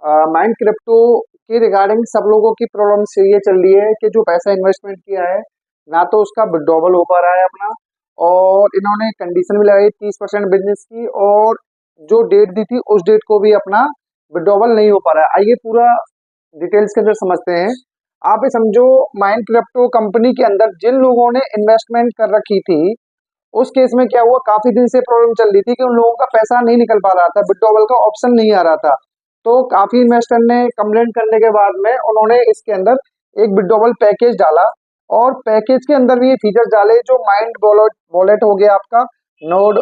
Mind crypto के regarding सब लोगों की प्रॉब्लम्स ये चल रही है कि जो पैसा इन्वेस्टमेंट किया है ना तो उसका विड्रॉवल हो पा रहा है अपना। और इन्होंने कंडीशन भी लगाई 30% बिजनेस की, और जो डेट दी थी उस डेट को भी अपना विड्रॉवल नहीं हो पा रहा है। आइए पूरा डिटेल्स के अंदर समझते हैं। आप ये समझो, माइंड क्रिप्टो कंपनी के अंदर जिन लोगों ने इन्वेस्टमेंट कर रखी थी, उस केस में क्या हुआ, काफी दिन से प्रॉब्लम चल रही थी कि उन लोगों का पैसा नहीं निकल पा रहा था, विड्रॉवल का ऑप्शन नहीं आ रहा था। तो काफी इन्वेस्टर ने कंप्लेंट करने के बाद में उन्होंने इसके अंदर एक विड्रॉवल पैकेज डाला, और पैकेज के अंदर भी ये फीचर डाले जो माइंड वॉलेट वॉलेट हो गया आपका, नोड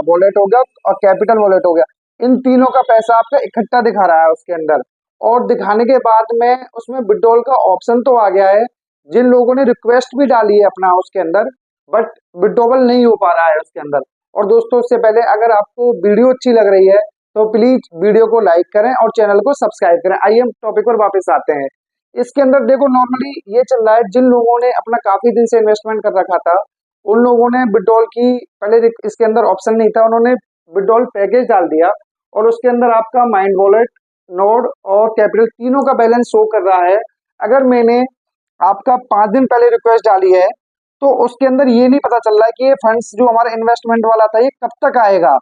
वॉलेट हो गया, और कैपिटल वॉलेट हो गया। इन तीनों का पैसा आपका इकट्ठा दिखा रहा है उसके अंदर। और दिखाने के बाद में उसमें विड्रॉल का ऑप्शन तो आ गया है। जिन लोगों ने रिक्वेस्ट भी डाली है अपना उसके अंदर, बट विड्रॉवल नहीं हो पा रहा है उसके अंदर। और दोस्तों, उससे पहले अगर आपको वीडियो अच्छी लग रही है तो प्लीज वीडियो को लाइक करें और चैनल को सब्सक्राइब करें। आइए हम टॉपिक पर वापस आते हैं। इसके अंदर देखो, नॉर्मली ये चल रहा है, जिन लोगों ने अपना काफी दिन से इन्वेस्टमेंट कर रखा था उन लोगों ने विड्रॉल की पहले इसके अंदर ऑप्शन नहीं था, उन्होंने विड्रॉल पैकेज डाल दिया, और उसके अंदर आपका माइंड वॉलेट, नोड और कैपिटल तीनों का बैलेंस शो कर रहा है। अगर मैंने आपका 5 दिन पहले रिक्वेस्ट डाली है तो उसके अंदर ये नहीं पता चल रहा है कि ये फंड्स जो हमारा इन्वेस्टमेंट वाला था ये कब तक आएगा।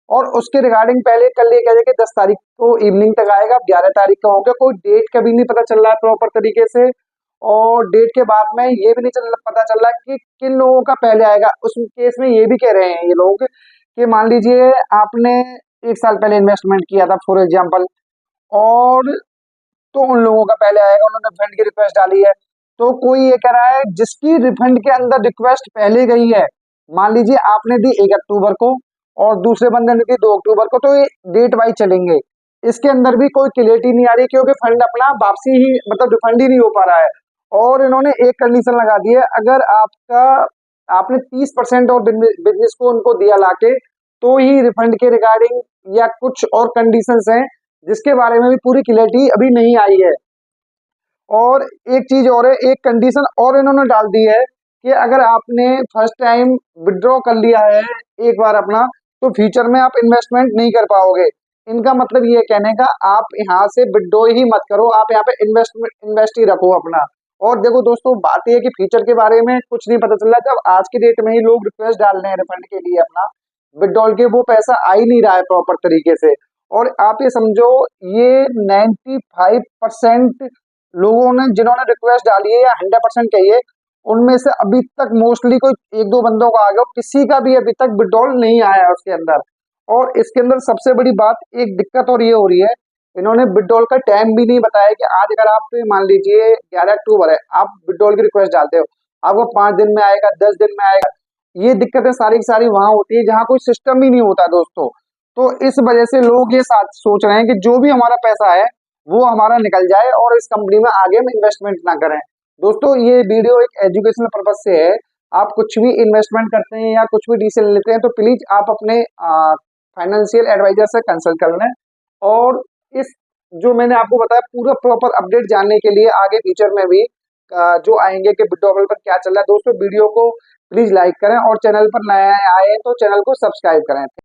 और उसके रिगार्डिंग पहले कल ये कह रहे कि 10 तारीख को इवनिंग तक आएगा, 11 तारीख का हो गया, कोई डेट कभी नहीं पता चल रहा है प्रॉपर तरीके से। और डेट के बाद में ये भी नहीं पता चल रहा है कि किन लोगों का पहले आएगा। उस केस में ये भी कह रहे हैं ये लोग कि मान लीजिए आपने 1 साल पहले इन्वेस्टमेंट किया था फॉर एग्जाम्पल, और तो उन लोगों का पहले आएगा, उन्होंने रिफंड की रिक्वेस्ट डाली है। तो कोई ये कह रहा है जिसकी रिफंड के अंदर रिक्वेस्ट पहले गई है, मान लीजिए आपने दी 1 अक्टूबर को और दूसरे बंदे ने दी 2 अक्टूबर को, तो ये डेट वाइज चलेंगे। इसके अंदर भी कोई क्लियरिटी नहीं आ रही क्योंकि फंड अपना वापसी ही मतलब रिफंड ही नहीं हो पा रहा है। और इन्होंने एक कंडीशन लगा दी है, अगर आपका आपने 30% और बिजनेस को उनको दिया लाके, तो ही रिफंड के रिगार्डिंग या कुछ और कंडीशंस हैं जिसके बारे में भी पूरी क्लियरिटी अभी नहीं आई है। और एक चीज और है, एक कंडीशन और इन्होंने डाल दी है कि अगर आपने फर्स्ट टाइम विड्रॉ कर लिया है एक बार अपना, तो फ्यूचर में आप इन्वेस्टमेंट नहीं कर पाओगे। इनका मतलब ये कहने का, आप यहाँ से विड्रॉ ही मत करो, आप यहाँ पे इन्वेस्ट ही रखो अपना। और देखो दोस्तों, बात यह है कि फ्यूचर के बारे में कुछ नहीं पता चल रहा। जब आज की डेट में ही लोग रिक्वेस्ट डाल रहे हैं रिफंड के लिए अपना, विड्रॉल के वो पैसा आ ही नहीं रहा है प्रॉपर तरीके से। और आप ये समझो, ये 95% लोगों ने जिन्होंने रिक्वेस्ट डाली है, या 100% कहिए, उनमें से अभी तक मोस्टली कोई 1-2 बंदों का आ गया, किसी का भी अभी तक विड्रॉल नहीं आया है उसके अंदर। और इसके अंदर सबसे बड़ी बात, एक दिक्कत और ये हो रही है, इन्होंने विड्रॉल का टाइम भी नहीं बताया कि आज अगर आप मान लीजिए 11 अक्टूबर है, आप विड्रॉल की रिक्वेस्ट डालते हो, आपको 5 दिन में आएगा, 10 दिन में आएगा। ये दिक्कतें सारी की सारी वहां होती है जहां कोई सिस्टम ही नहीं होता दोस्तों। तो इस वजह से लोग ये सोच रहे हैं कि जो भी हमारा पैसा है वो हमारा निकल जाए और इस कंपनी में आगे हम इन्वेस्टमेंट ना करें। दोस्तों, ये वीडियो एक एजुकेशनल पर्पज से है। आप कुछ भी इन्वेस्टमेंट करते हैं या कुछ भी डिसीजन लेते हैं तो प्लीज आप अपने फाइनेंशियल एडवाइजर से कंसल्ट कर लें। और इस जो मैंने आपको बताया पूरा प्रॉपर अपडेट जानने के लिए आगे फ्यूचर में भी जो आएंगे कि विड्रॉवल पर क्या चल रहा है, दोस्तों वीडियो को प्लीज लाइक करें और चैनल पर नए आए हैं तो चैनल को सब्सक्राइब करें।